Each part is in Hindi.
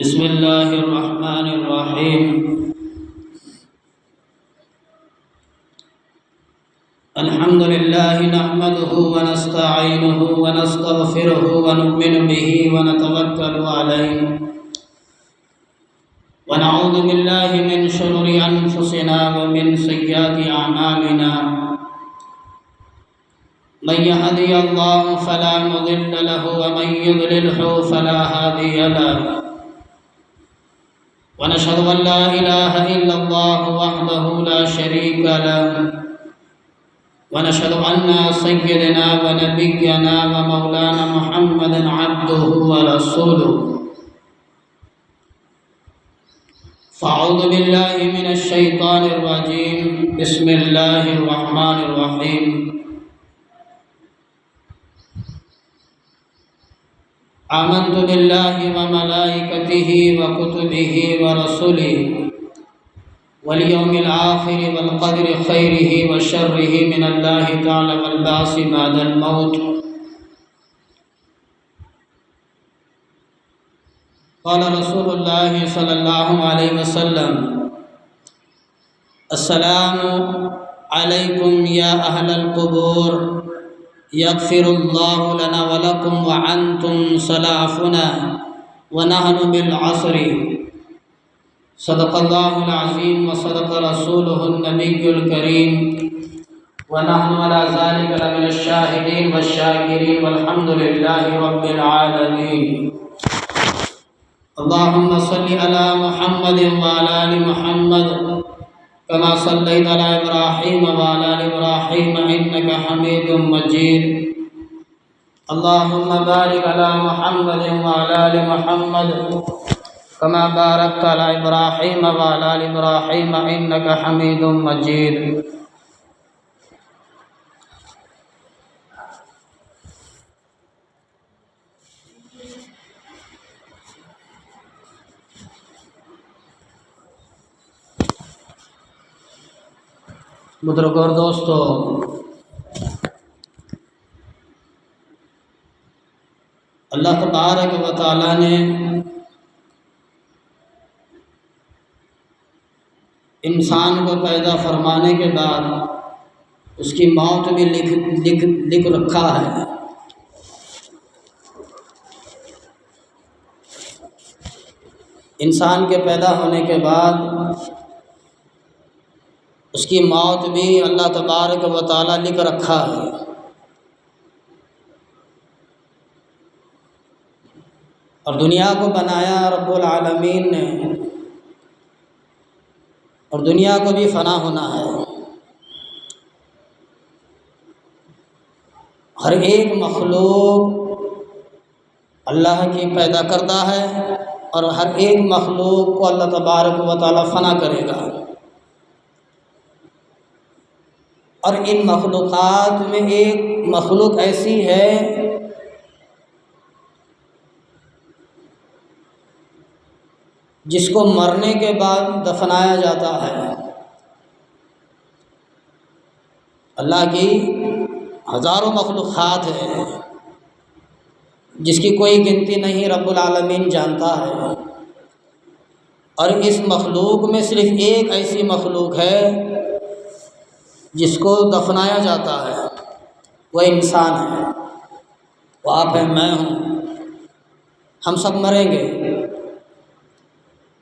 बिस्मिल्लाहिर्रहमानिर्रहीम। अल्हम्दुलिल्लाहि नहमदुहु व नस्तईनुहु व नस्तगफिरुहु व नु'मिनु बिही व नतवक्कलु अलैहि व नऊज़ु बिल्लाहि मिन शुरूरि अनफुसिना व मिन सय्यिआति अअमालिना। मन यहदिहिल्लाहु फला मुदिल्ल लहु व मन युद्लिल्हु फला हादिय लहु। वनशहदु अन ला इलाहा इल्लल्लाह वहदहु ला शरीका लहु वनशहदु अन्ना सय्यदना व नबिय्यना व मौलाना मुहम्मदन अब्दुहु व रसूलुहु। फ़अऊज़ु बिल्लाहि मिनश शैतानिर रजीम। बिस्मिल्लाहिर रहमानिर रहीम। आमन्तु बिल्लाहि व मलाइकतिहि व कुतुबिहि व रसूलिहि वल यौमिल आखिर वल क़द्रि खैरिहि व शर्रिहि मिनल्लाहि तआला वल बाअसि बअदल मौत। क़ाल रसूलुल्लाहि सल्लल्लाहु अलैहि वसल्लम अस्सलामु अलैकुम या अहलल क़ुबूर यग़फ़िरुल्लाहु लना व लकुम व अंतुम सलाफ़ुना व नहनु बिल अस्रि। सदक़ल्लाहुल अज़ीम व सदक़ रसूलुहुन नबियुल करीम व नहनु अला ज़ालिका लमिनश शाहिदीन वश्शाकिरीन वल्हम्दुलिल्लाहि रब्बिल आलमीन। अल्लाहुम्मा सल्लि अला मुहम्मदिन व अला आलि मुहम्मद कमा सल्लैता अला इब्राहीम व अला आलि इब्राहीम इन्नका हमीदुम मजीद। अल्लाहुम्मा बारिक अला मुहम्मदिन व अला आलि मुहम्मद कमा बारकता अला इब्राहीम व अला आलि इब्राहीम इन्नका हमीदुम मजीद। बुजुर्गों और दोस्तों, अल्लाह तबारक व तआला ने इंसान को पैदा फरमाने के बाद उसकी मौत भी लिख रखा है। इंसान के पैदा होने के बाद उसकी मौत भी अल्लाह तबारक व तआला लिख रखा है। और दुनिया को बनाया रब्बुल आलमीन ने, और दुनिया को भी फ़ना होना है। हर एक मखलूक अल्लाह की पैदा करता है और हर एक मखलूक को अल्लाह तबारक व तआला फ़ना करेगा। और इन मखलूक़ात में एक मखलूक ऐसी है जिसको मरने के बाद दफनाया जाता है। अल्लाह की हज़ारों मखलूक़ात हैं जिसकी कोई गिनती नहीं, रब्बुल आलमीन जानता है। और इस मखलूक में सिर्फ़ एक ऐसी मखलूक है जिसको दफनाया जाता है, वह इंसान है। वो आप हैं, मैं हूँ, हम सब मरेंगे।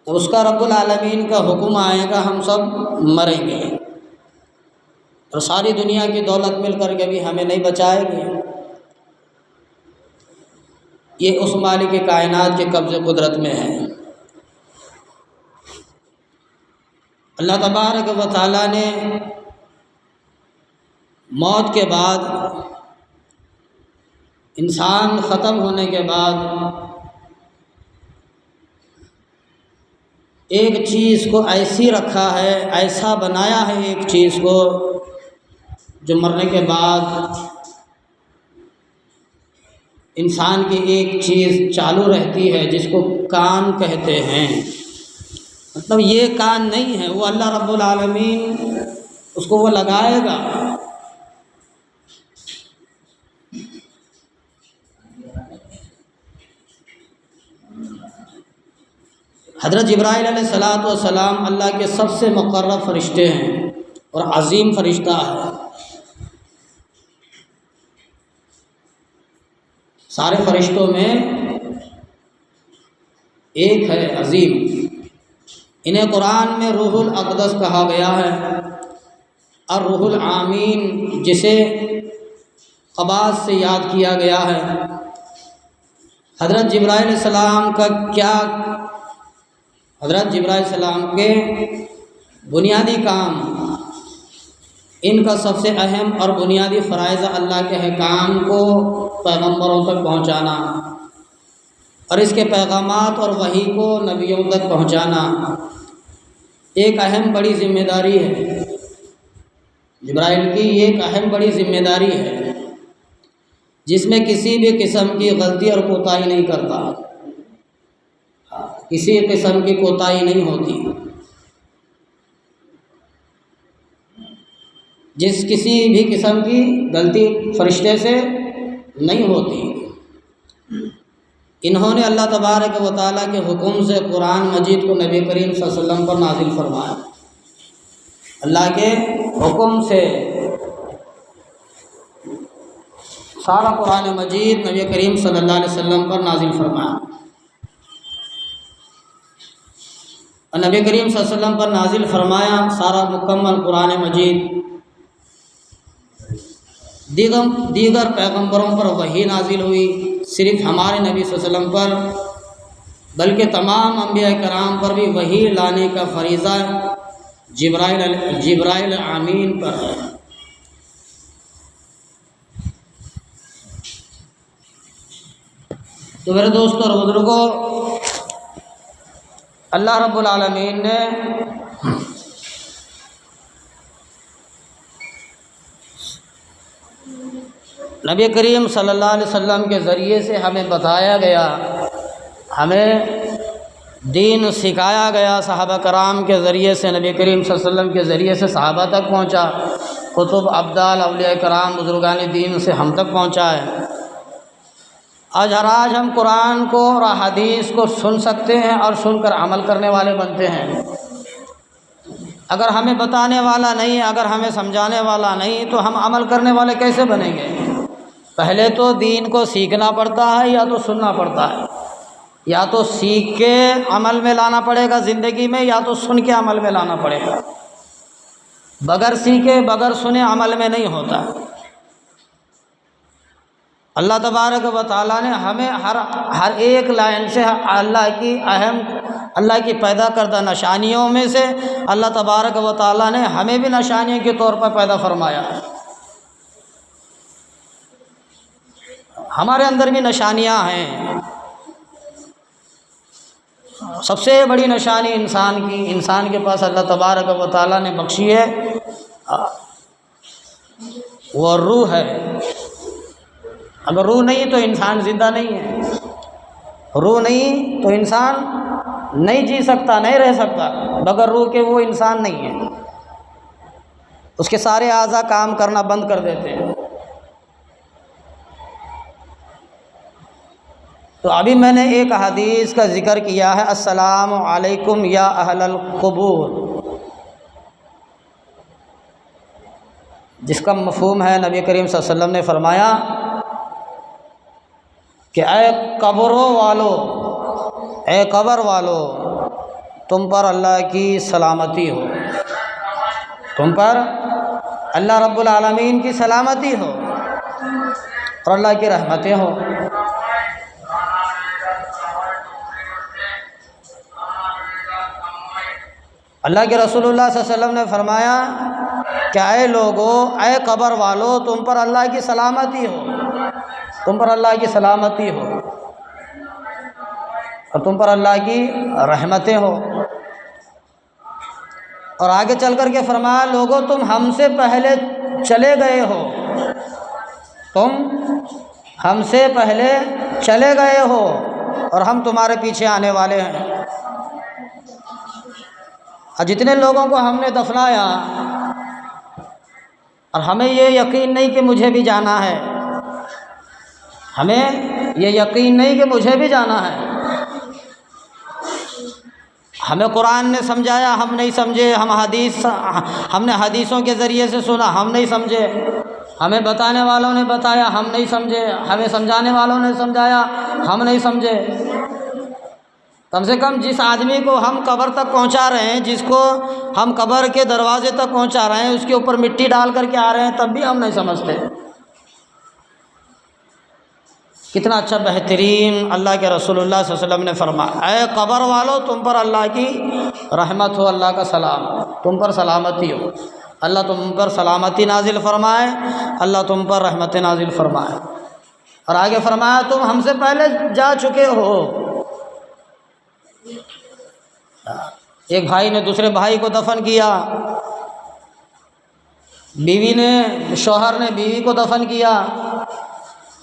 तो उसका रब्बुल आलमीन का हुक्म आएगा, हम सब मरेंगे और सारी दुनिया की दौलत मिल कर के भी हमें नहीं बचाएगी। ये उस मालिक के कायनात के कब्ज़े कुदरत में है। अल्लाह तबारक व तआला ने मौत के बाद, इंसान ख़त्म होने के बाद एक चीज़ को ऐसी रखा है, ऐसा बनाया है एक चीज़ को जो मरने के बाद इंसान की एक चीज़ चालू रहती है जिसको कान कहते हैं। मतलब ये कान नहीं है, वो अल्लाह रब्बुल आलमीन उसको वो लगाएगा। हज़रत जिब्राइल अलैहिस्सलातु वस्सलाम अल्लाह के सबसे मुक़र्रब फ़रिश्ते हैं और अज़ीम फ़रिश्ता है। सारे फ़रिश्तों में एक है अज़ीम। इन्हें कुरान में रूहुल अक़दस कहा गया है और रूहुल आमीन जिसे क़बास से याद किया गया है। हज़रत जिब्राइल अलैहिस्सलाम का क्या, हज़रत जिब्राइल अलैहिस्सलाम के बुनियादी काम, इनका सबसे अहम और बुनियादी फ़राइज़ अल्लाह के अहकाम को पैगम्बरों तक पहुँचाना और इसके पैगामात और वही को नबियों तक पहुँचाना एक अहम बड़ी ज़िम्मेदारी है। जिब्राइल की एक अहम बड़ी ज़िम्मेदारी है जिसमें किसी भी किस्म की गलती और कोताही नहीं करता, किसी किस्म की कोताही नहीं होती। किसी भी किस्म की गलती फरिश्ते से नहीं होती। इन्होंने अल्लाह तबारक व तआला के हुक्म से कुरान मजीद को नबी करीम सल्लल्लाहु अलैहि वसल्लम पर नाजिल फरमाया। अल्लाह के हुक्म से सारा कुरान मजीद नबी करीम सल्लल्लाहु अलैहि वसल्लम पर नाजिल फरमाया और नबी करीम सल्लल्लाहु अलैहि वसल्लम पर नाजिल फरमाया सारा मुकम्मल कुरान मजीद दीगर पैगंबरों पर वही नाजिल हुई, सिर्फ हमारे नबी सल्लल्लाहु अलैहि वसल्लम पर बल्कि तमाम अंबिया कराम पर भी वही लाने का फरीज़ा जिब्राइल आमीन पर है। तो मेरे दोस्तों और बुजुर्गों, अल्लाह रब्बुल आलमीन ने नबी करीम सल्लल्लाहु अलैहि वसल्लम के ज़रिए से हमें बताया गया, हमें दीन सिखाया गया। सहाबा कराम के ज़रिए से, नबी करीम सल्लल्लाहु अलैहि वसल्लम के ज़रिए से सहाबा तक पहुँचा। कुतुब अब्दाल औलिया कराम बुजुर्गान दीन से हम तक पहुँचा है। आज हम कुरान को और हदीस को सुन सकते हैं और सुनकर अमल करने वाले बनते हैं। अगर हमें बताने वाला नहीं, अगर हमें समझाने वाला नहीं, तो हम अमल करने वाले कैसे बनेंगे? पहले तो दीन को सीखना पड़ता है या तो सुनना पड़ता है। या तो सीख के अमल में लाना पड़ेगा ज़िंदगी में, या तो सुन के अमल में लाना पड़ेगा। बगैर सीखे बगैर सुने अमल में नहीं होता। अल्लाह तबारक व तआला ने हमें हर एक लाइन से अल्लाह की पैदा करदा निशानियों में से अल्लाह तबारक व तआला ने हमें भी निशानियों के तौर पर पैदा फरमाया है। हमारे अंदर भी निशानियां हैं। सबसे बड़ी निशानी इंसान के पास अल्लाह तबारक व तआला ने बख्शी है, वो रूह है। अगर रूह नहीं तो इंसान ज़िंदा नहीं है। रूह नहीं तो इंसान नहीं जी सकता, नहीं रह सकता। बगैर रूह के वो इंसान नहीं है। उसके सारे आज़ा काम करना बंद कर देते हैं। तो अभी मैंने एक हदीस का ज़िक्र किया है, अस्सलामु अलैकुम या अहलल क़ुबूर, जिसका मफ़हूम है नबी करीम सल्लल्लाहु अलैहि वसल्लम ने फरमाया कि ऐ कब्र वालो, तुम पर अल्लाह की सलामती हो, तुम पर अल्लाह रब्बुल आलमीन की सलामती हो और अल्लाह की रहमतें हो। अल्लाह के रसूलुल्लाह सल्लल्लाहु अलैहि वसल्लम ने फरमाया कि ऐ लोगो, ऐ कब्र वालो, तुम पर अल्लाह की सलामती हो, तुम पर अल्लाह की सलामती हो और तुम पर अल्लाह की रहमतें हो। और आगे चल कर के फरमाया, लोगों तुम हमसे पहले चले गए हो, तुम हमसे पहले चले गए हो और हम तुम्हारे पीछे आने वाले हैं। और जितने लोगों को हमने दफनाया और हमें ये यकीन नहीं कि मुझे भी जाना है, हमें ये यकीन नहीं कि मुझे भी जाना है, हमें कुरान ने समझाया, हम नहीं समझे। हमने हदीसों के ज़रिए से सुना, हम नहीं समझे। हमें बताने वालों ने बताया, हम नहीं समझे। हमें समझाने वालों ने समझाया, हम नहीं समझे। कम से कम जिस आदमी को हम कब्र तक पहुंचा रहे हैं, जिसको हम कब्र के दरवाजे तक पहुंचा रहे हैं, उसके ऊपर मिट्टी डाल करके आ रहे हैं, तब भी हम नहीं समझते। कितना अच्छा बेहतरीन अल्लाह के रसूलुल्लाह सल्लल्लाहु अलैहि वसल्लम ने फरमाया, ऐ कब्र वालों, तुम पर अल्लाह की रहमत हो, अल्लाह का सलाम, तुम पर सलामती हो। अल्लाह तुम पर सलामती नाजिल फरमाए, अल्लाह तुम पर रहमत नाजिल फरमाए। और आगे फरमाया, तुम हमसे पहले जा चुके हो। एक भाई ने दूसरे भाई को दफन किया, बीवी ने, शौहर ने बीवी को दफन किया,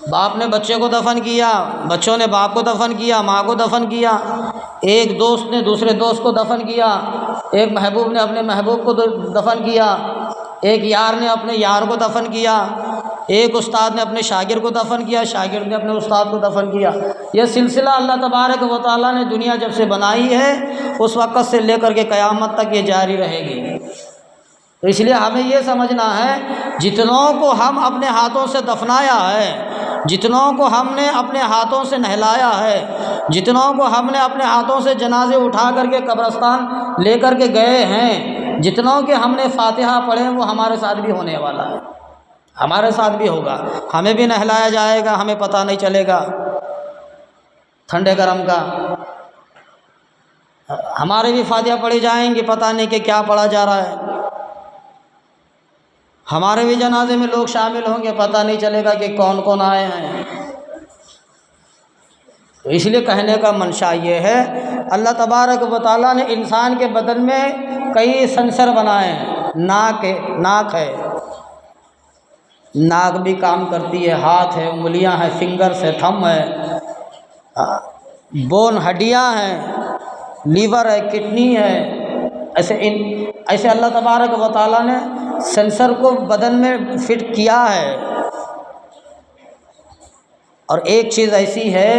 बाप ने बच्चे को दफन किया, बच्चों ने बाप को दफन किया, माँ को दफन किया, एक दोस्त ने दूसरे दोस्त को दफन किया, एक महबूब ने अपने महबूब को दफन किया, एक यार ने अपने यार को दफन किया, एक उस्ताद ने अपने शागिर को दफन किया, शागिर ने अपने उस्ताद को दफन किया। यह सिलसिला अल्लाह तबारक व तआला ने दुनिया जब से बनाई है, उस वक़्त से लेकर के क़यामत तक ये जारी रहेगी। तो इसलिए हमें ये समझना है, जितनों को हम अपने हाथों से दफनाया है, जितनों को हमने अपने हाथों से नहलाया है, जितनों को हमने अपने हाथों से जनाजे उठा करके कब्रस्तान लेकर के गए हैं, जितनों के हमने फातिहा पढ़े, वो हमारे साथ भी होने वाला है, हमारे साथ भी होगा। हमें भी नहलाया जाएगा, हमें पता नहीं चलेगा ठंडे गरम का। हमारे भी फातिहा पढ़ी जाएंगी, पता नहीं कि क्या पढ़ा जा रहा है। हमारे भी जनाजे में लोग शामिल होंगे, पता नहीं चलेगा कि कौन कौन आए हैं। तो इसलिए कहने का मंशा ये है, अल्लाह तबारक व तआला ने इंसान के बदन में कई सेंसर बनाए हैं। नाक है, नाक भी काम करती है, हाथ है, उंगलियां हैं, फिंगर्स है, थंब है, बोन हड्डियां हैं, लीवर है, किडनी है। ऐसे अल्लाह तबारक व तआला ने सेंसर को बदन में फिट किया है। और एक चीज़ ऐसी है,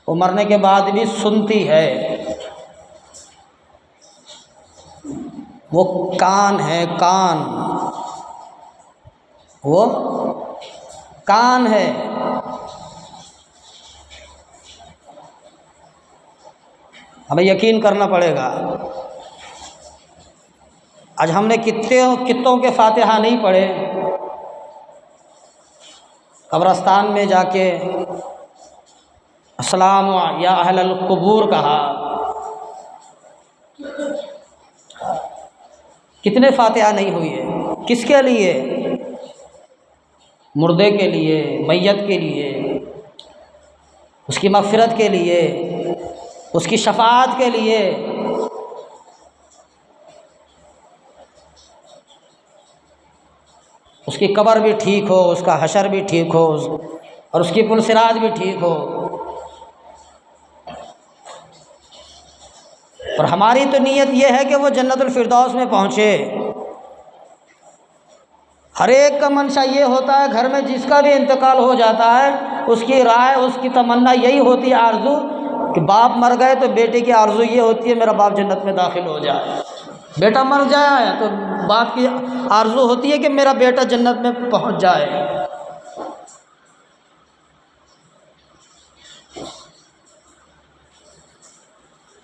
वो मरने के बाद भी सुनती है, वो कान है, कान, वो कान है। हमें यकीन करना पड़ेगा। आज हमने कितों के फातिहा नहीं पढ़े, कब्रस्तान में जाके अस्सलाम या अहलल कुबूर कहा, कितने फातिहा नहीं हुई है। किसके लिए? मुर्दे के लिए, मैयत के लिए, उसकी मग़फ़िरत के लिए, उसकी शफ़ाअत के लिए। उसकी कब्र भी ठीक हो, उसका हशर भी ठीक हो, और उसकी पुलसिरात भी ठीक हो। और हमारी तो नीयत यह है कि वो जन्नतुल फिरदौस में पहुँचे। हर एक का मंशा ये होता है, घर में जिसका भी इंतकाल हो जाता है, उसकी राय, उसकी तमन्ना यही होती है, आरज़ू, कि बाप मर गए तो बेटे की आरज़ू ये होती है, मेरा बाप जन्नत में दाखिल हो जाए। बेटा मर जाए तो बाप की आरज़ू होती है कि मेरा बेटा जन्नत में पहुंच जाए।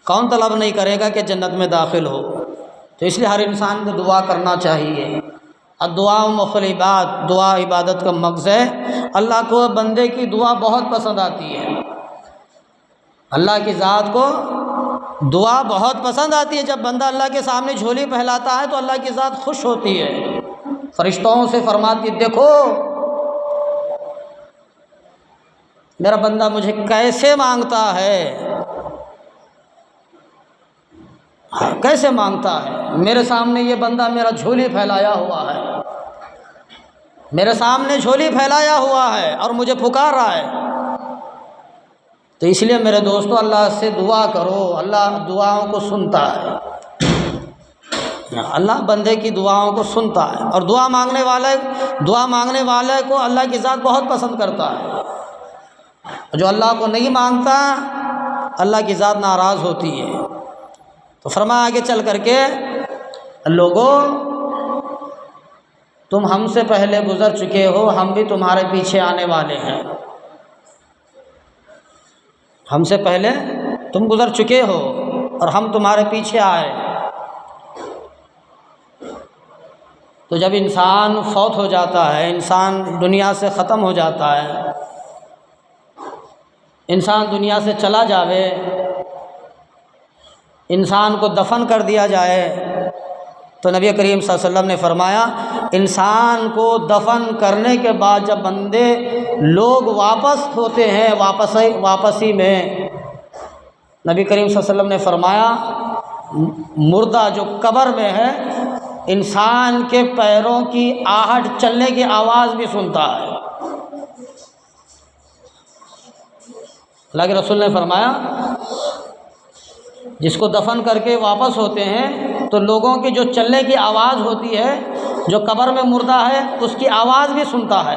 कौन तलब नहीं करेगा कि जन्नत में दाखिल हो। तो इसलिए हर इंसान को दुआ करना चाहिए। और दुआ मुखल इबाद, दुआ इबादत का मग़ज़ है। अल्लाह को बंदे की दुआ बहुत पसंद आती है। अल्लाह की ज़ात को दुआ बहुत पसंद आती है। जब बंदा अल्लाह के सामने झोली फैलाता है तो अल्लाह की ज़ात खुश होती है, फरिश्तों से फरमाती, देखो मेरा बंदा मुझे कैसे मांगता है, कैसे मांगता है। मेरे सामने ये बंदा मेरा झोली फैलाया हुआ है, मेरे सामने झोली फैलाया हुआ है और मुझे पुकार रहा है। तो इसलिए मेरे दोस्तों, अल्लाह से दुआ करो। अल्लाह दुआओं को सुनता है, अल्लाह बंदे की दुआओं को सुनता है। और दुआ मांगने वाले को अल्लाह की ज़ात बहुत पसंद करता है। जो अल्लाह को नहीं मांगता, अल्लाह की ज़ात नाराज़ होती है। तो फरमाया आगे चल करके, लोगों तुम हमसे पहले गुज़र चुके हो, हम भी तुम्हारे पीछे आने वाले हैं। हमसे पहले तुम गुज़र चुके हो और हम तुम्हारे पीछे आए। तो जब इंसान फौत हो जाता है, इंसान दुनिया से ख़त्म हो जाता है, इंसान दुनिया से चला जावे, इंसान को दफन कर दिया जाए, तो नबी करीम सल्लल्लाहु अलैहि वसल्लम ने फरमाया, इंसान को दफन करने के बाद जब बंदे लोग वापस होते हैं वापसी में, नबी करीम सल्लल्लाहु अलैहि वसल्लम ने फरमाया, मुर्दा जो कब्र में है इंसान के पैरों की आहट, चलने की आवाज़ भी सुनता है। अल्लाह के रसूल ने फरमाया, जिसको दफन करके वापस होते हैं तो लोगों की जो चलने की आवाज़ होती है, जो कब्र में मुर्दा है उसकी आवाज़ भी सुनता है।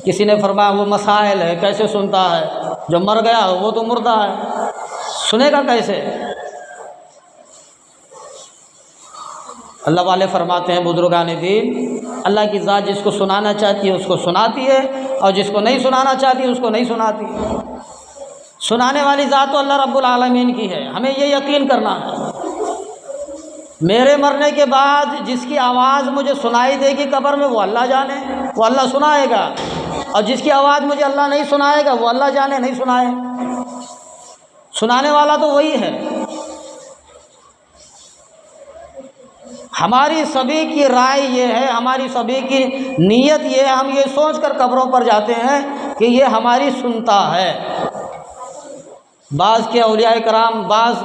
किसी ने फरमाया वो मसाइल है, कैसे सुनता है, जो मर गया वो तो मुर्दा है, सुनेगा कैसे? अल्लाह वाले फरमाते हैं, बुजुर्गान दीन, अल्लाह की ज़ात जिसको सुनाना चाहती है उसको सुनाती है और जिसको नहीं सुनाना चाहती है उसको नहीं सुनाती। सुनाने वाली ज़ात तो अल्लाह रब्बुल आलमीन की है, हमें ये यकीन करना है। मेरे मरने के बाद जिसकी आवाज़ मुझे सुनाई देगी कब्र में, वो अल्लाह जाने, वो अल्लाह सुनाएगा, और जिसकी आवाज़ मुझे अल्लाह नहीं सुनाएगा वो अल्लाह जाने नहीं सुनाए। सुनाने वाला तो वही है। हमारी सभी की राय ये है, हमारी सभी की नीयत ये है, हम ये सोच कर कब्रों पर जाते हैं कि ये हमारी सुनता है। बाज़ के औलिया कराम, बाज़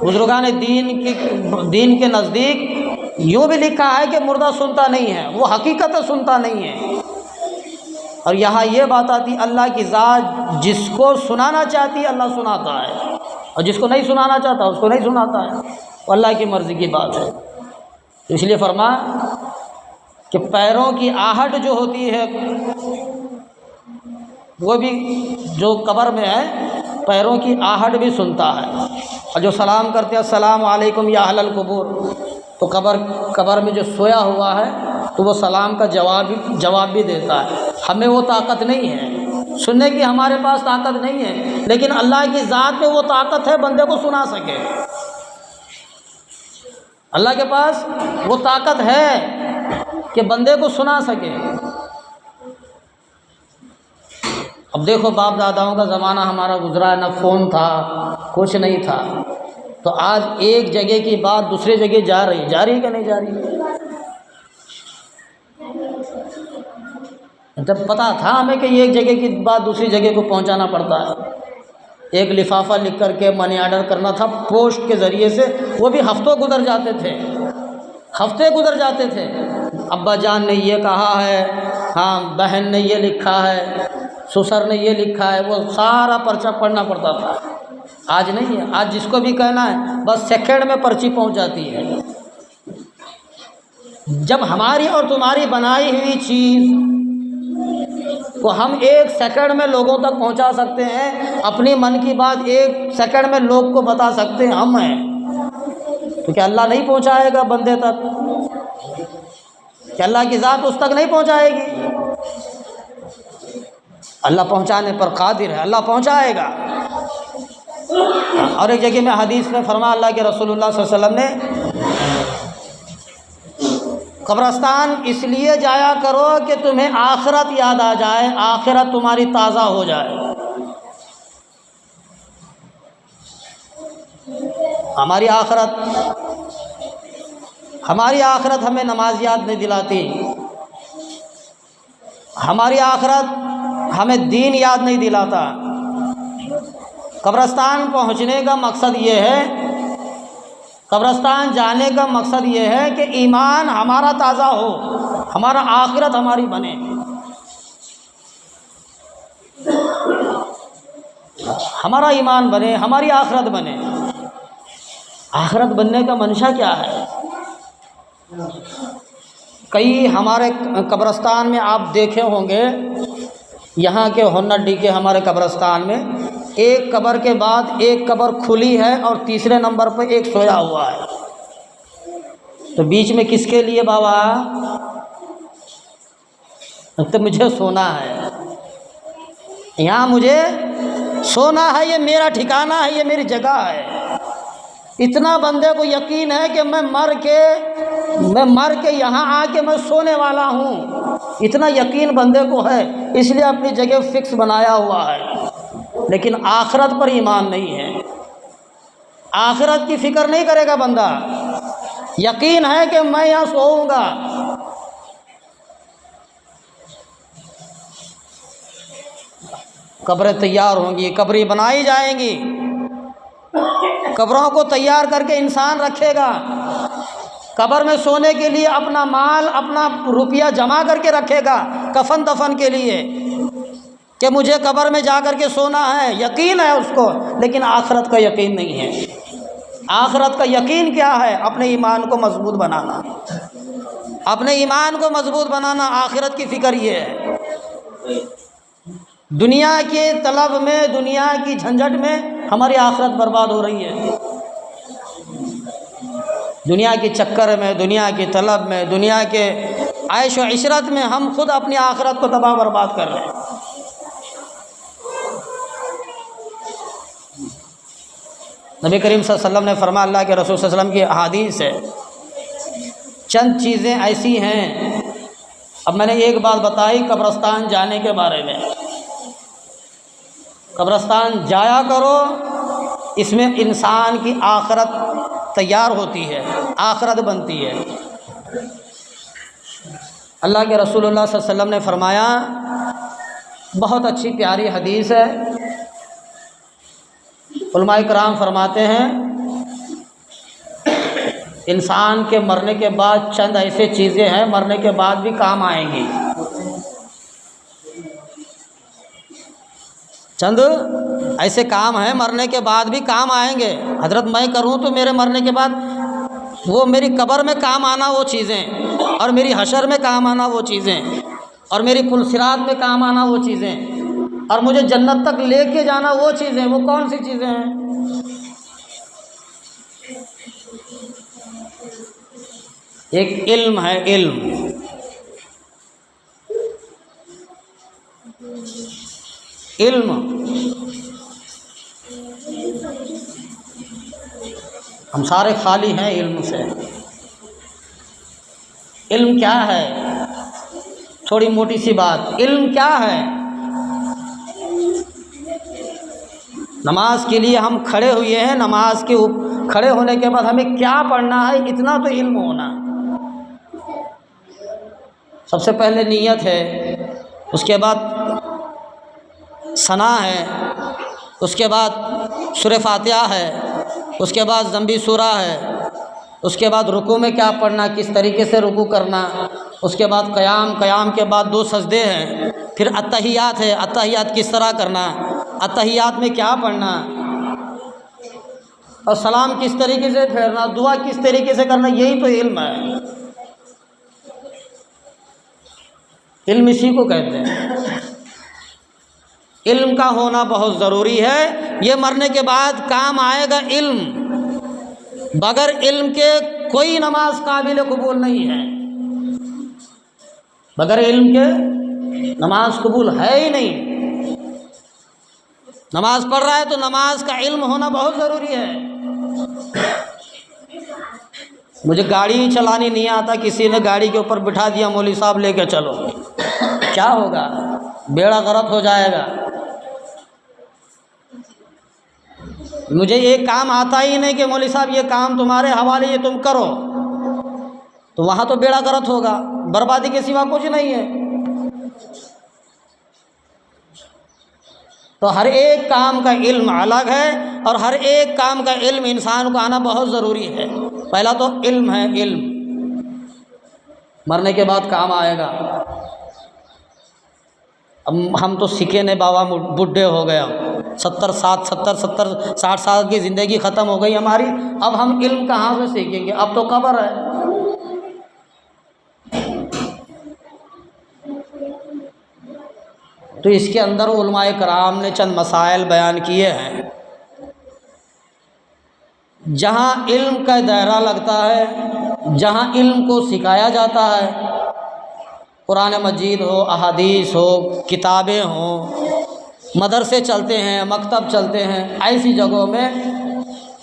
बुजुर्गान दीन के नज़दीक यूँ भी लिखा है कि मुर्दा सुनता नहीं है, वो हकीकत सुनता नहीं है। और यहाँ ये बात आती, अल्लाह की ज़ात जिसको सुनाना चाहती है अल्लाह सुनाता है, और जिसको नहीं सुनाना चाहता उसको नहीं सुनाता है। वो अल्लाह की मर्ज़ी की बात है। इसलिए फरमाया कि पैरों की आहट जो होती है वो भी जो कब्र में है पैरों की आहट भी सुनता है। और जो सलाम करते हैं अस्सलाम वालेकुम या अहलल कुबूर, तो कब्र में जो सोया हुआ है तो वो सलाम का जवाब भी देता है। हमें वो ताकत नहीं है, सुनने की हमारे पास ताकत नहीं है, लेकिन अल्लाह की ज़ात में वो ताकत है बंदे को सुना सके। अल्लाह के पास वो ताकत है कि बंदे को सुना सके। अब देखो, बाप दादाओं का ज़माना हमारा गुजरा है, ना फ़ोन था, कुछ नहीं था, तो आज एक जगह की बात दूसरी जगह जा रही है कि नहीं जा रही है? जब पता था हमें कि एक जगह की बात दूसरी जगह को पहुंचाना पड़ता है, एक लिफाफा लिख करके मनी ऑर्डर करना था पोस्ट के ज़रिए से, वो भी हफ्तों गुजर जाते थे, हफ्ते गुजर जाते थे। अब्बा जान ने ये कहा है, हाँ बहन ने ये लिखा है, ससुर ने ये लिखा है, वो सारा पर्चा पढ़ना पड़ता था। आज नहीं है, आज जिसको भी कहना है बस सेकंड में पर्ची पहुंच जाती है। जब हमारी और तुम्हारी बनाई हुई चीज़ को हम एक सेकंड में लोगों तक पहुंचा सकते हैं, अपनी मन की बात एक सेकंड में लोग को बता सकते हैं हम हैं, तो क्या अल्लाह नहीं पहुंचाएगा बंदे तक? क्या अल्लाह की ज़ात उस तक नहीं पहुंचाएगी? अल्लाह पहुंचाने पर कादिर है, अल्लाह पहुंचाएगा। और एक जगह में हदीस में फरमाया अल्लाह के रसूलुल्लाह सल्लल्लाहु अलैहि वसल्लम ने, कब्रस्तान इसलिए जाया करो कि तुम्हें आखिरत याद आ जाए, आखिरत तुम्हारी ताज़ा हो जाए। हमारी आखिरत हमें नमाज याद नहीं दिलाती, हमारी आखिरत हमें दीन याद नहीं दिलाता। कब्रस्तान पहुंचने का मकसद ये है, कब्रस्तान जाने का मकसद ये है कि ईमान हमारा ताज़ा हो, हमारा आखिरत हमारी बने। हमारा ईमान बने, हमारी आखिरत बने। आखिरत बनने का मंशा क्या है? कई हमारे कब्रस्तान में आप देखे होंगे यहाँ के होन्नडी के हमारे कब्रिस्तान में एक कब्र के बाद एक कब्र खुली है और तीसरे नंबर पर एक सोया हुआ है। तो बीच में किसके लिए बाबा? तो मुझे सोना है, यहाँ मुझे सोना है, ये मेरा ठिकाना है, ये मेरी जगह है। इतना बंदे को यकीन है कि मैं मर के यहाँ आके मैं सोने वाला हूँ, इतना यकीन बंदे को है, इसलिए अपनी जगह फिक्स बनाया हुआ है। लेकिन आखिरत पर ईमान नहीं है, आखिरत की फिक्र नहीं करेगा बंदा। यकीन है कि मैं यहाँ सोऊंगा, कब्रें तैयार होंगी, कब्रें बनाई जाएंगी, कब्रों को तैयार करके इंसान रखेगा। कब्र में सोने के लिए अपना माल, अपना रुपया जमा करके रखेगा कफन दफन के लिए, कि मुझे कब्र में जा कर के सोना है, यकीन है उसको। लेकिन आखिरत का यकीन नहीं है। आखिरत का यकीन क्या है? अपने ईमान को मजबूत बनाना, अपने ईमान को मजबूत बनाना। आखिरत की फ़िक्र ये है। दुनिया के तलब में, दुनिया की झंझट में हमारी आखिरत बर्बाद हो रही है। दुनिया के चक्कर में, दुनिया की तलब में, दुनिया के ऐश व इशरत में हम खुद अपनी आखिरत को तबाह बर्बाद कर रहे हैं। नबी करीम सल्लल्लाहु अलैहि वसल्लम ने फरमाया, अल्लाह के रसूल सल्लल्लाहु अलैहि वसल्लम की हदीस है, चंद चीज़ें ऐसी हैं। अब मैंने एक बात बताई कब्रिस्तान जाने के बारे में। कब्रिस्तान जाया करो, इसमें इंसान की आखिरत तैयार होती है, आखिरत बनती है। अल्लाह के रसूलुल्लाह सल्लल्लाहु अलैहि वसल्लम ने फरमाया, बहुत अच्छी प्यारी हदीस है। उलमाए कराम फरमाते हैं, इंसान के मरने के बाद चंद ऐसे चीज़ें हैं मरने के बाद भी काम आएंगी। चंद ऐसे काम हैं मरने के बाद भी काम आएंगे। हजरत मैं करूं तो मेरे मरने के बाद वो मेरी कब्र में काम आना वो चीज़ें, और मेरी हशर में काम आना वो चीज़ें, और मेरी पुलसिरात में काम आना वो चीज़ें, और मुझे जन्नत तक लेके जाना वो चीज़ें। वो कौन सी चीज़ें हैं? एक इल्म है, इल्म। इल्म हम सारे खाली हैं इल्म से। इल्म क्या है? थोड़ी मोटी सी बात, इल्म क्या है? नमाज के लिए हम खड़े हुए हैं, नमाज के खड़े होने के बाद हमें क्या पढ़ना है, इतना तो इल्म होना। सबसे पहले नीयत है, उसके बाद सना है, उसके बाद सूरह फातिहा है, उसके बाद ज़ंबी सूरा है, उसके बाद रुकू में क्या पढ़ना, किस तरीके से रुकू करना, उसके बाद क़याम के बाद 2 सजदे हैं, फिर अत्तहियात है, अत्तहियात किस तरह करना, अत्तहियात में क्या पढ़ना, और सलाम किस तरीके से फेरना, दुआ किस तरीके से करना। यही तो इल्म है। इल्म इसी को कहते हैं। इल्म का होना बहुत ज़रूरी है। ये मरने के बाद काम आएगा इल्म। बगैर इल्म के कोई नमाज काबिल कबूल नहीं है। बगैर इल्म के नमाज कबूल है ही नहीं। नमाज पढ़ रहा है तो नमाज का इल्म होना बहुत ज़रूरी है। मुझे गाड़ी चलानी नहीं आता, किसी ने गाड़ी के ऊपर बिठा दिया, मौलवी साहब लेके चलो, क्या होगा? बेड़ा गर्क हो जाएगा। मुझे ये काम आता ही नहीं कि मौलवी साहब ये काम तुम्हारे हवाले, ये तुम करो, तो वहाँ तो बेड़ा गर्क होगा, बर्बादी के सिवा कुछ नहीं है। तो हर एक काम का इल्म अलग है, और हर एक काम का इल्म इंसान को आना बहुत ज़रूरी है। पहला तो इल्म है, इल्म मरने के बाद काम आएगा। अब हम तो सीखे नहीं बाबा, बुढ़े हो गए, 70 60 साल की ज़िंदगी ख़त्म हो गई हमारी, अब हम इल्म कहाँ से सीखेंगे? अब तो कब्र है। तो तो इसके अंदर उलमाए कराम ने चंद मसाइल बयान किए हैं। जहाँ इल्म का दायरा लगता है, जहाँ इल्म को सिखाया जाता है, कुरान मजीद हो, अहादीस हो, किताबें हों, मदरसे चलते हैं, मकतब चलते हैं, ऐसी जगहों में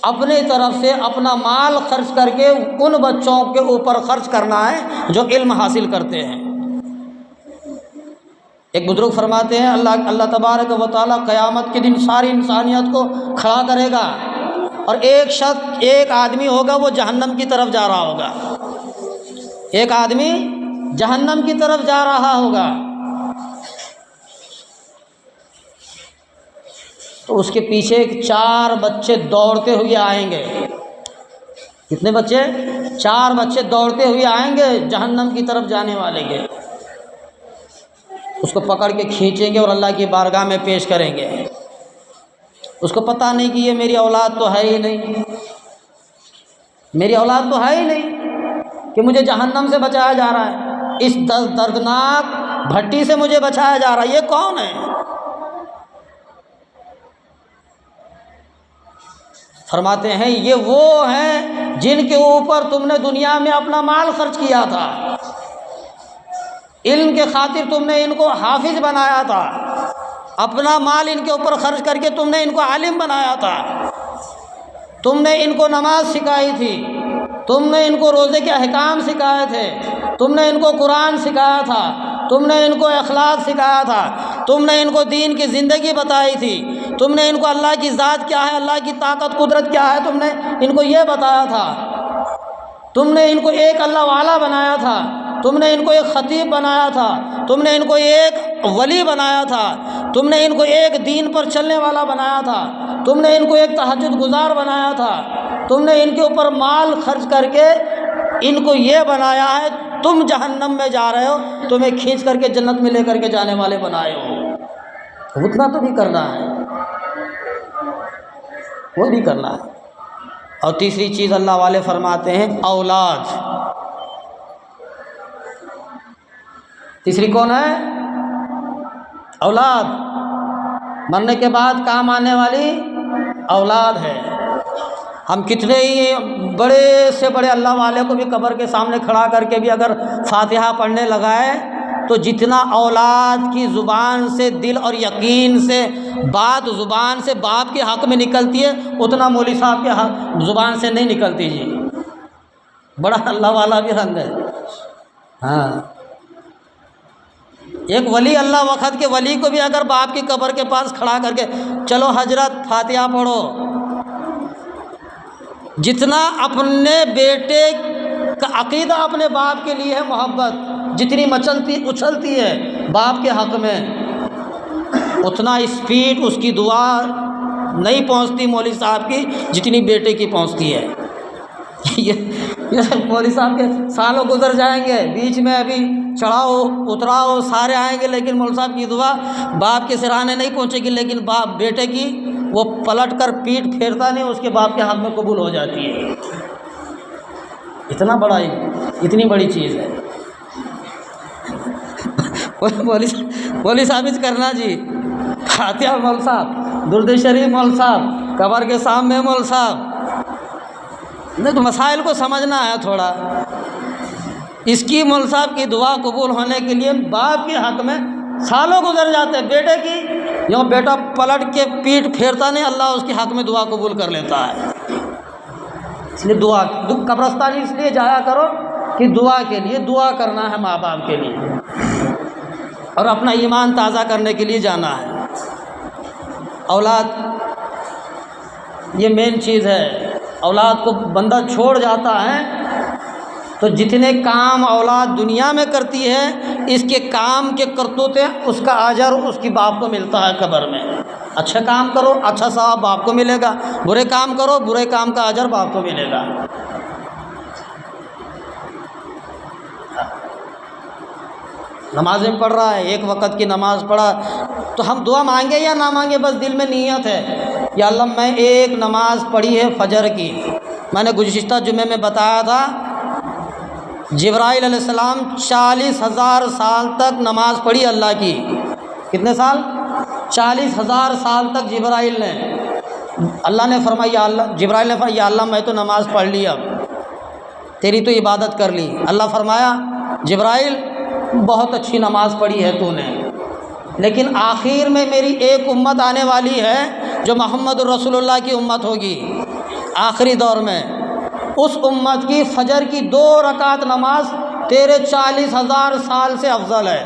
अपने तरफ से अपना माल खर्च करके उन बच्चों के ऊपर खर्च करना है जो इल्म हासिल करते हैं। एक बुजुर्ग फरमाते हैं अल्लाह तबारक व तआला क़यामत के दिन सारी इंसानियत को खड़ा करेगा और एक आदमी होगा वो जहन्नम की तरफ जा रहा होगा। एक आदमी जहन्नम की तरफ जा रहा होगा तो उसके पीछे 4 बच्चे दौड़ते हुए आएंगे। कितने बच्चे? 4 बच्चे दौड़ते हुए आएंगे जहन्नम की तरफ जाने वाले के। उसको पकड़ के खींचेंगे और अल्लाह की बारगाह में पेश करेंगे। उसको पता नहीं कि ये मेरी औलाद तो है ही नहीं, मेरी औलाद तो है ही नहीं कि मुझे जहन्नम से बचाया जा रहा है, इस दर्दनाक भट्टी से मुझे बचाया जा रहा है। ये कौन है? फरमाते हैं ये वो हैं जिनके ऊपर तुमने दुनिया में अपना माल खर्च किया था, इल्म के खातिर तुमने इनको हाफिज बनाया था, अपना माल इनके ऊपर खर्च करके तुमने इनको आलिम बनाया था, तुमने इनको नमाज सिखाई थी, तुमने इनको रोज़े के अहकाम सिखाए थे, तुमने इनको कुरान सिखाया था, तुमने इनको अखलाक सिखाया था, तुमने इनको दीन की ज़िंदगी बताई थी, तुमने इनको अल्लाह की ज़ात क्या है, अल्लाह की ताकत कुदरत क्या है, तुमने इनको ये बताया था, तुमने इनको एक अल्लाह वाला बनाया था, तुमने इनको एक ख़तीब बनाया था, तुमने इनको एक वली बनाया था, तुमने इनको एक दीन पर चलने वाला बनाया था, तुमने इनको एक तहज्जुद गुजार बनाया था, तुमने इनके ऊपर माल खर्च करके इनको ये बनाया है। तुम जहन्नम में जा रहे हो, तुम्हें खींच करके जन्नत में लेकर के जाने वाले बनाए हो। उतना तो भी करना है, वो भी करना है। और तीसरी चीज़ अल्लाह वाले फरमाते हैं औलाद। तीसरी कौन है? औलाद। मरने के बाद काम आने वाली औलाद है। हम कितने ही बड़े से बड़े अल्लाह वाले को भी कब्र के सामने खड़ा करके भी अगर फातिहा पढ़ने लगाए तो जितना औलाद की ज़ुबान से, दिल और यकीन से बात ज़ुबान से बाप के हक़ में निकलती है, उतना मौलवी साहब के ज़ुबान से नहीं निकलती जी। बड़ा अल्लाह वाला भी रंग है। हाँ, एक वली अल्लाह वक़्त के वली को भी अगर बाप की कब्र के पास खड़ा करके चलो हजरत फातिहा पढ़ो, जितना अपने बेटे का अक़ीदा अपने बाप के लिए है, मोहब्बत जितनी उछलती है बाप के हक़ में, उतना स्पीड उसकी दुआ नहीं पहुंचती मौलवी साहब की जितनी बेटे की पहुंचती है। ये मौलवी साहब के सालों गुजर जाएंगे, बीच में अभी चढ़ाओ उतराओ सारे आएंगे, लेकिन मौलवी साहब की दुआ बाप के सिराने नहीं पहुंचेगी, लेकिन बाप बेटे की वो पलट कर पीठ फेरता नहीं, उसके बाप के हाथ में कबूल हो जाती है। इतनी बड़ी चीज़ है। मौलवी साबित करना जी, फातिहा मौलवी साहब, दुरूद शरीफ मौलवी साहब, कब्र के सामने मौलवी साहब। नहीं तो मसाइल को समझना है थोड़ा। इसकी मौलवी साहब की दुआ कबूल होने के लिए बाप के हक़ में सालों गुजर जाते हैं। बेटे की यूँ बेटा पलट के पीठ फेरता नहीं, अल्लाह उसके हक़ में दुआ कबूल कर लेता है। इसलिए दुआ कब्रस्तान इसलिए जाया करो कि दुआ के लिए, दुआ करना है माँ बाप के लिए और अपना ईमान ताज़ा करने के लिए जाना है। औलाद ये मेन चीज़ है। औलाद को बंदा छोड़ जाता है तो जितने काम औलाद दुनिया में करती है, इसके काम के करतूते उसका अजर उसकी बाप को मिलता है कब्र में। अच्छा काम करो, अच्छा सवाब बाप को मिलेगा, बुरे काम करो, बुरे काम का अजर बाप को मिलेगा। नमाज में पढ़ रहा है, एक वक्त की नमाज पढ़ा तो हम दुआ मांगे या ना मांगे, बस दिल में नीयत है या अल्लाह मैं एक नमाज पढ़ी है फजर की। मैंने गुज़िश्ता जुमे में बताया था जिब्राइल अलैहिस्सलाम 40,000 साल तक नमाज पढ़ी अल्लाह की कितने साल? 40,000 साल तक जिब्राइल ने, अल्लाह ने फरमाया अल्लाह, जिब्राइल ने फरमाया अल्लाह मैं तो नमाज़ पढ़ ली, अब तेरी तो इबादत कर ली। अल्लाह फरमाया जिब्राइल बहुत अच्छी नमाज़ पढ़ी है तूने, लेकिन आखिर में मेरी एक उम्मत आने वाली है जो मोहम्मद रसूलुल्लाह की उम्मत होगी आखिरी दौर में। उस उम्मत की फजर की 2 रकात नमाज तेरे 40,000 साल से अफजल है।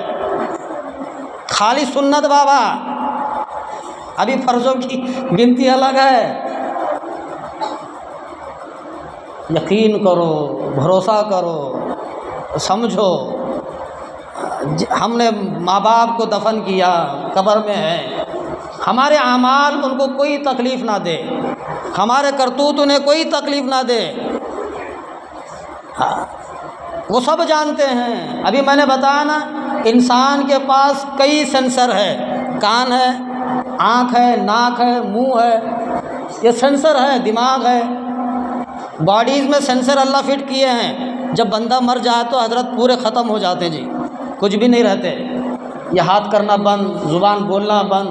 खाली सुन्नत बाबा, अभी फ़र्ज़ों की गिनती अलग है। यकीन करो, भरोसा करो, समझो। हमने माँ बाप को दफन किया, कब्र में है, हमारे आमाल उनको कोई तकलीफ़ ना दे, हमारे करतूत उन्हें कोई तकलीफ़ ना दे, हाँ वो सब जानते हैं। अभी मैंने बताया ना, इंसान के पास कई सेंसर है, कान है, आँख है, नाक है, मुंह है, ये सेंसर है, दिमाग है, बॉडीज़ में सेंसर अल्लाह फिट किए हैं। जब बंदा मर जाए तो हजरत पूरे ख़त्म हो जाते हैं जी, कुछ भी नहीं रहते। ये हाथ करना बंद, ज़ुबान बोलना बंद,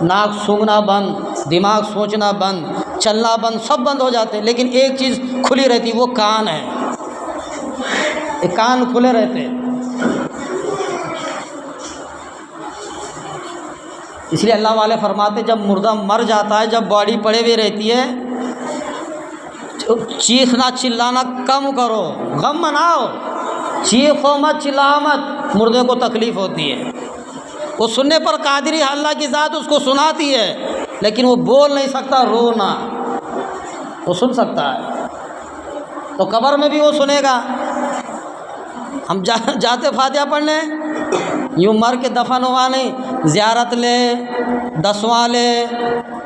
नाक सूंघना बंद, दिमाग सोचना बंद, चलना बंद, सब बंद हो जाते हैं। लेकिन एक चीज़ खुली रहती, वो कान है, ये कान खुले रहते। इसलिए अल्लाह वाले फरमाते जब मुर्दा मर जाता है, जब बॉडी पड़े हुए रहती है, चीखना चिल्लाना कम करो, गम मनाओ, चीखो मत, चिल्लाओ मत, मुर्दे को तकलीफ़ होती है। वो सुनने पर कादिरी अल्लाह की ज़ात उसको सुनाती है, लेकिन वो बोल नहीं सकता, रोना वो सुन सकता है, तो कब्र में भी वो सुनेगा। हम जाते फातिहा पढ़ने, यूँ मर के दफन हुआ नहीं, ज़ियारत ले, 10वां ले,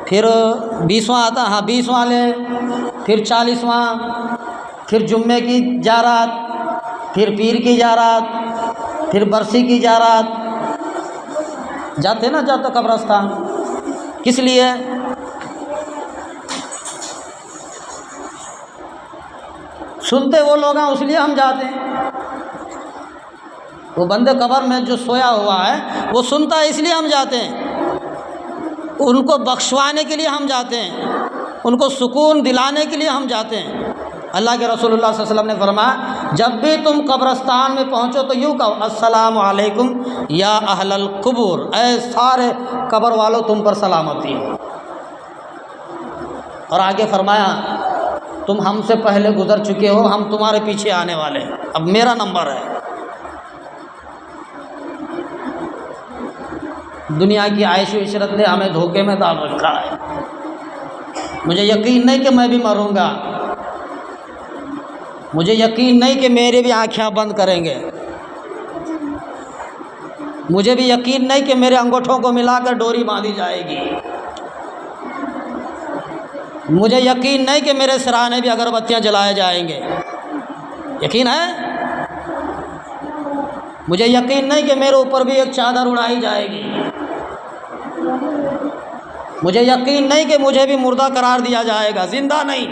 फिर 20वां आता, हाँ 20वां ले, फिर 40वां, फिर जुम्मे की ज़ियारत, फिर पीर की ज़ियारत, फिर बरसी की ज़ियारत, जाते ना जाते कब्रस्तान। किस लिए? सुनते वो लोग हैं, इसलिए हम जाते हैं। वो बंदे कब्र में जो सोया हुआ है वो सुनता है, इसलिए हम जाते हैं। उनको बख्शवाने के लिए हम जाते हैं, उनको सुकून दिलाने के लिए हम जाते हैं। अल्लाह के रसूलुल्लाह सल्लल्लाहु अलैहि वसल्लम ने फरमाया जब भी तुम कब्रस्तान में पहुँचो तो यूँ कहो अस्सलामु अलैकुम या अहलल कुबूर, ऐ सारे कब्र वालों तुम पर सलामती हो। और आगे फरमाया तुम हमसे पहले गुजर चुके हो, हम तुम्हारे पीछे आने वाले हैं, अब मेरा नंबर है। दुनिया की आयशो इशरत ने हमें धोखे में डाल रखा है। मुझे यकीन नहीं कि मैं भी मरूंगा, मुझे यकीन नहीं कि मेरे भी आँखें बंद करेंगे, मुझे भी यकीन नहीं कि मेरे अंगूठों को मिलाकर डोरी बांधी जाएगी, मुझे यकीन नहीं कि मेरे सिराने भी अगरबत्तियां जलाए जाएंगे। यकीन है? मुझे यकीन नहीं कि मेरे ऊपर भी एक चादर उड़ाई जाएगी, मुझे यकीन नहीं कि मुझे भी मुर्दा करार दिया जाएगा, जिंदा नहीं।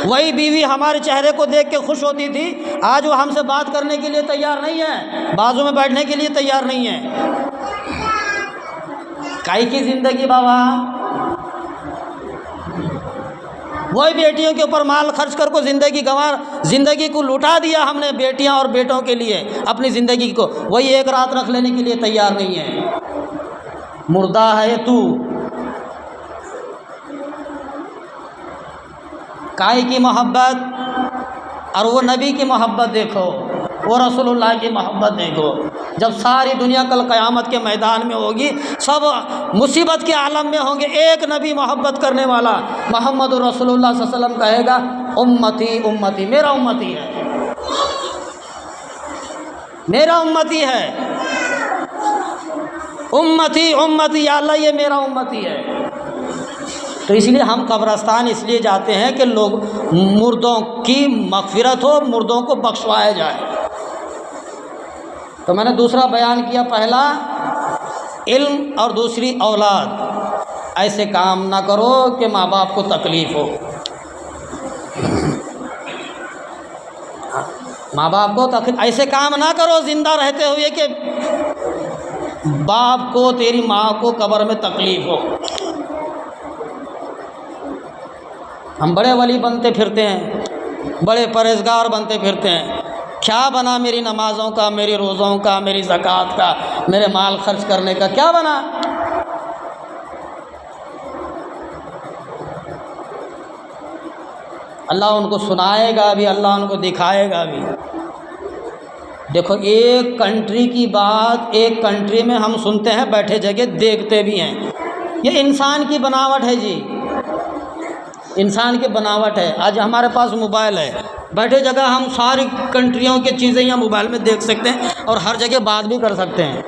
वही बीवी हमारे चेहरे को देख के खुश होती थी, आज वो हमसे बात करने के लिए तैयार नहीं है, बाजू में बैठने के लिए तैयार नहीं है। काई की ज़िंदगी बाबा? वही बेटियों के ऊपर माल खर्च कर को ज़िंदगी को लुटा दिया हमने, बेटियां और बेटों के लिए अपनी ज़िंदगी को, वही एक रात रख लेने के लिए तैयार नहीं है। मुर्दा है तू। काई की मोहब्बत और वो नबी की मोहब्बत देखो, वो रसूलुल्लाह की मोहब्बत देखो। जब सारी दुनिया कल क़यामत के मैदान में होगी, सब मुसीबत के आलम में होंगे, एक नबी मोहब्बत करने वाला मोहम्मद रसूलुल्लाह सल्लल्लाहु अलैहि वसल्लम कहेगा उम्मती उम्मती, मेरा उम्मती है, मेरा उम्मती है, उम्मती उम्मती, या अल्लाह ये मेरा उम्मती है। तो इसलिए हम कब्रस्तान इसलिए जाते हैं कि लोग मुर्दों की मग़फ़िरत हो, मुर्दों को बख्शवाया जाए। तो मैंने दूसरा बयान किया, पहला इल्म और दूसरी औलाद। ऐसे काम ना करो कि माँ बाप को तकलीफ़ हो, माँ बाप को ऐसे काम ना करो ज़िंदा रहते हुए कि बाप को, तेरी माँ को कब्र में तकलीफ़ हो। हम बड़े वली बनते फिरते हैं, बड़े परहेज़गार बनते फिरते हैं, क्या बना मेरी नमाज़ों का, मेरी रोज़ों का, मेरी ज़कात का, मेरे माल खर्च करने का क्या बना? अल्लाह उनको सुनाएगा भी, अल्लाह उनको दिखाएगा भी। देखो, एक कंट्री की बात एक कंट्री में हम सुनते हैं, बैठे जगह देखते भी हैं। ये इंसान की बनावट है जी, इंसान की बनावट है। आज हमारे पास मोबाइल है, बैठे जगह हम सारी कंट्रियों की चीज़ें यहाँ मोबाइल में देख सकते हैं और हर जगह बात भी कर सकते हैं।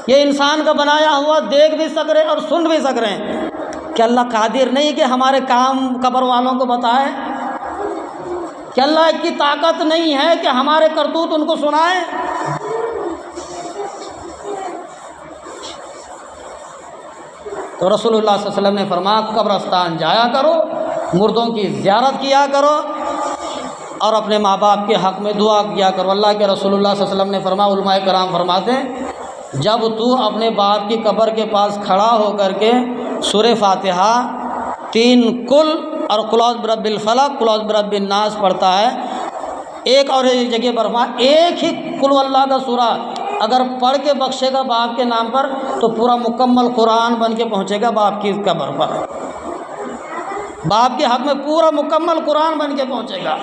ये इंसान का बनाया हुआ देख भी सक रहे और सुन भी सक रहे हैं। क्या अल्लाह कादिर नहीं कि हमारे काम कब्र वालों को बताए? क्या अल्लाह की ताकत नहीं है कि हमारे करतूत उनको सुनाए? तो रसूलुल्लाह सल्लल्लाहु अलैहि वसल्लम ने फरमाया, कब्रस्तान जाया करो, मुर्दों की ज़ियारत किया करो और अपने माँ बाप के हक़ में दुआ किया करो। अल्लाह के रसूलुल्लाह सल्लल्लाहु अलैहि वसल्लम ने फरमाया, उलमाए कराम फरमाते हैं, जब तू अपने बाप की कब्र के पास खड़ा होकर के सूरह फातिहा, 3 कुल और कुल औज़ बिरब्बिल फलक, कुल औज़ बिरब्बिन नास पढ़ता है, एक और एक जगह पर एक ही कुल अल्लाह का सूरा अगर पढ़ के बख्शेगा बाप के नाम पर तो पूरा मुकम्मल कुरान बन के पहुँचेगा बाप की कब्र पर। बाप के हक़ में पूरा मुकम्मल कुरान बन के पहुँचेगा।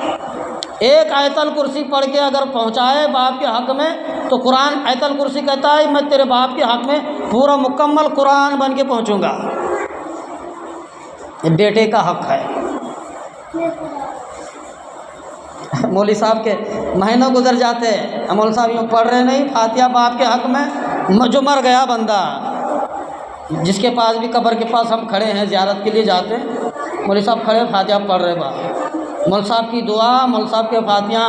एक आयतल कुर्सी पढ़ के अगर पहुँचाए बाप के हक़ में तो कुरान, आयतल कुर्सी कहता है मैं तेरे बाप के हक़ में पूरा मुकम्मल कुरान बन के पहुँचूँगा। ये बेटे का हक़ है। मौलवी साहब के महीनों गुजर जाते हैं, मौलवी साहब यूँ पढ़ रहे नहीं फातिहा बाप के हक़ में, जो मर गया बंदा, जिसके पास भी कब्र के पास हम खड़े हैं ज़ियारत के लिए जाते हैं, मौलवी साहब खड़े फातिहा पढ़ रहे बाप, मौलवी साहब की दुआ, मौलवी साहब के फातिहा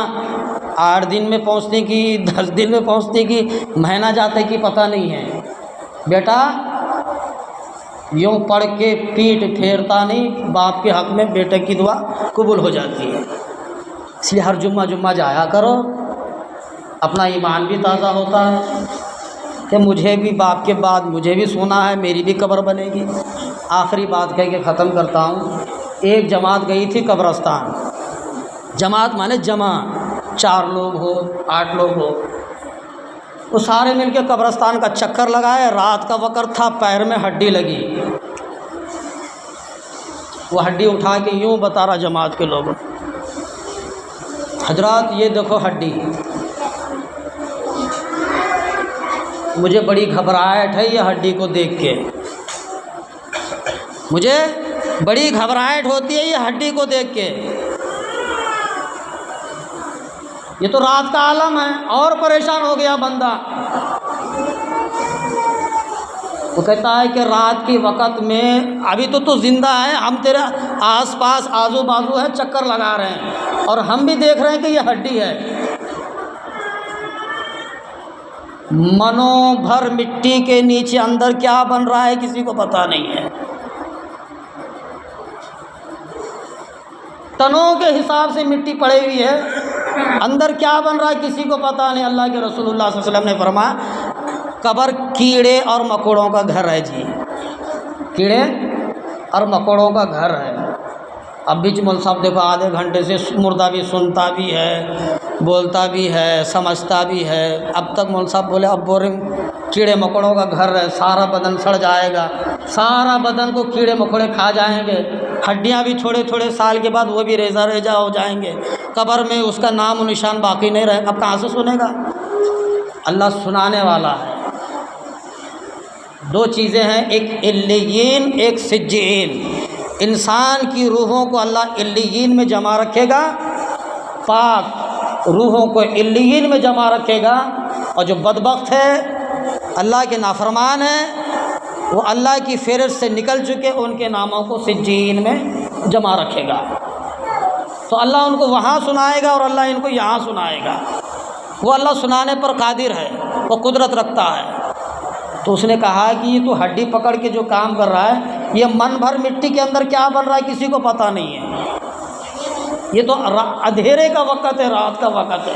8 दिन में पहुँचने की, 10 दिन में पहुँचने की, महीना जाते की पता नहीं है। बेटा यूँ पढ़ के पीठ फेरता नहीं, बाप के हक़ में बेटे की दुआ कबूल हो जाती है। इसलिए हर जुम्मा जाया करो, अपना ईमान भी ताज़ा होता है कि मुझे भी बाप के बाद मुझे भी सोना है, मेरी भी कब्र बनेगी। आखिरी बात कह के ख़त्म करता हूँ। एक जमात गई थी कब्रस्तान, जमात माने जमा, 4 लोग हो, 8 लोग हो, वो सारे मिलके कब्रस्तान का चक्कर लगाए। रात का वक़्त था, पैर में हड्डी लगी, वो हड्डी उठा के यूँ बता रहा जमात के लोगों, हजरात ये देखो हड्डी, मुझे बड़ी घबराहट है ये हड्डी को देख के, मुझे बड़ी घबराहट होती है ये हड्डी को देख के। ये तो रात का आलम है। और परेशान हो गया बंदा, वो कहता है कि रात के वक़्त में अभी तो तू ज़िंदा है, हम तेरे आसपास आजू बाजू है, चक्कर लगा रहे हैं और हम भी देख रहे हैं कि ये हड्डी है। मनो भर मिट्टी के नीचे अंदर क्या बन रहा है किसी को पता नहीं है। तनों के हिसाब से मिट्टी पड़ी हुई है, अंदर क्या बन रहा है किसी को पता नहीं। अल्लाह के रसूलुल्लाह सल्लल्लाहु अलैहि वसल्लम ने फरमाया, कब्र कीड़े और मकोड़ों का घर है जी, कीड़े और मकोड़ों का घर है। अब बीच मौलवी साहब देखो आधे घंटे से मुर्दा भी सुनता भी है, बोलता भी है, समझता भी है। अब तक मौलवी साहब बोले अब बोल रहे कीड़े मकोड़ों का घर है, सारा बदन सड़ जाएगा, सारा बदन को कीड़े मकोड़े खा जाएंगे, हड्डियां भी थोड़े थोड़े साल के बाद वो भी रेजा रेजा हो जाएंगे, कब्र में उसका नाम और निशान बाकी नहीं रहेगा। अब कहाँ से सुनेगा? अल्लाह सुनाने वाला है। 2 चीज़ें हैं, एक इल्लियीन, एक सिज्जीन। इंसान की रूहों को अल्लाह इल्लियीन में जमा रखेगा, पाक रूहों को इल्लियीन में जमा रखेगा, और जो बदबख्त है, अल्लाह के नाफरमान है, वो अल्लाह की फ़हरिस्त से निकल चुके, उनके नामों को सिज्जीन में जमा रखेगा। तो अल्लाह उनको वहाँ सुनाएगा और अल्लाह इनको यहाँ सुनाएगा। वो अल्लाह सुनाने पर कादिर है, वो कुदरत रखता है। तो उसने कहा कि ये तो हड्डी पकड़ के जो काम कर रहा है, ये मन भर मिट्टी के अंदर क्या बन रहा है किसी को पता नहीं है। ये तो अंधेरे का वक़्त है, रात का वक़्त है।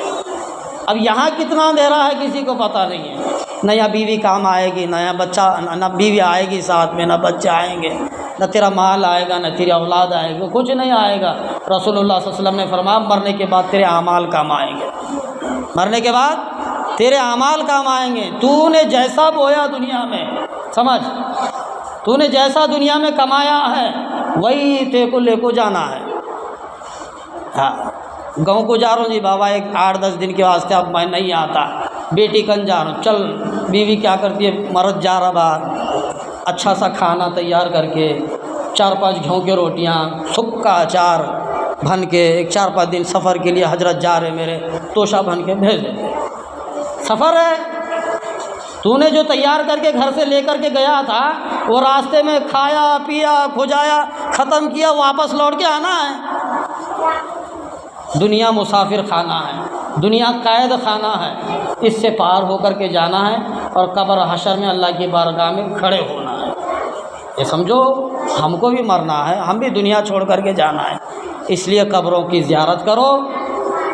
अब यहाँ कितना अंधेरा है किसी को पता नहीं है। नया बीवी काम आएगी, नया बच्चा, ना बीवी आएगी साथ में, ना बच्चे आएंगे, न तेरा माल आएगा, न तेरी औलाद आएगी, कुछ नहीं आएगा। रसूलुल्लाह सल्लल्लाहु अलैहि वसल्लम ने फरमाया मरने के बाद तेरे अमाल काम आएंगे, मरने के बाद तेरे अमाल काम आएंगे। तूने जैसा बोया दुनिया में, समझ, तूने जैसा दुनिया में कमाया है वही तेरे को ले को जाना है। हाँ, गाँव को जा रहा हूँ जी बाबा, एक 8-10 दिन के वास्ते, अब मैं नहीं आता, बेटी कन जा रहा हूँ, चल। बीवी क्या करती है, मर्द जा रहा बाहर, अच्छा सा खाना तैयार करके 4-5 गेहूँ की रोटियाँ, सुक्का अचार भन के, एक 4-5 दिन सफ़र के लिए हजरत जा रहे मेरे, तोशा भन के भेज देते। सफ़र है, तूने जो तैयार करके घर से लेकर के गया था वो रास्ते में खाया पिया खुजाया ख़त्म किया, वापस लौट के आना है। दुनिया मुसाफिर खाना है, दुनिया कैद खाना है, इससे पार होकर के जाना है और कब्र हशर में अल्लाह की बारगाह में खड़े होना है। ये समझो, हमको भी मरना है, हम भी दुनिया छोड़ करके जाना है। इसलिए कब्रों की ज़ियारत करो,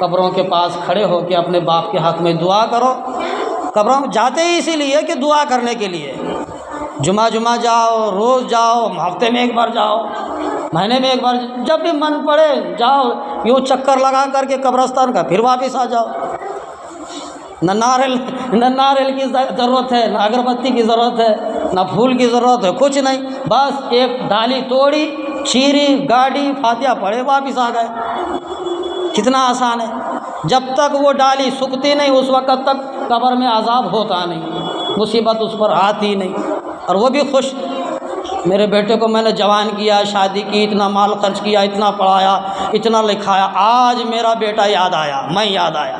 कब्रों के पास खड़े होकर अपने बाप के हक़ में दुआ करो। कब्रों में जाते ही इसीलिए कि दुआ करने के लिए, जुमा जाओ, रोज़ जाओ, हफ्ते में एक बार जाओ, महीने में एक बार, जब भी मन पड़े जाओ, यूँ चक्कर लगा करके कब्रस्तान का, फिर वापस आ जाओ। न नारियल की ज़रूरत है, न अगरबत्ती की ज़रूरत है, न फूल की ज़रूरत है, कुछ नहीं, बस एक डाली तोड़ी, चीरी, गाड़ी, फातिहा पढ़े, वापस आ गए। कितना आसान है। जब तक वो डाली सूखती नहीं उस वक़्त तक कब्र में अज़ाब होता नहीं, मुसीबत उस पर आती नहीं, और वो भी खुश। मेरे बेटे को मैंने जवान किया, शादी की, इतना माल खर्च किया, इतना पढ़ाया, इतना लिखाया, आज मेरा बेटा याद आया, मैं याद आया,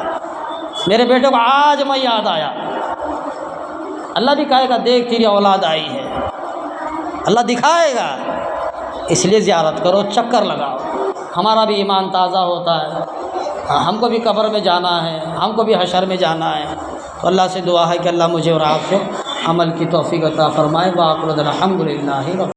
मेरे बेटे को आज मैं याद आया। अल्लाह दिखाएगा, देख तेरी औलाद आई है, अल्लाह दिखाएगा। इसलिए ज़ियारत करो, चक्कर लगाओ, हमारा भी ईमान ताज़ा होता है। हमको भी कब्र में जाना है, हमको भी हशर में जाना है। तो अल्लाह से दुआ है कि अल्लाह मुझे और आपको अमल की तौफीक अता फ़रमाए। व आखिर अल्हम्दुलिल्लाह।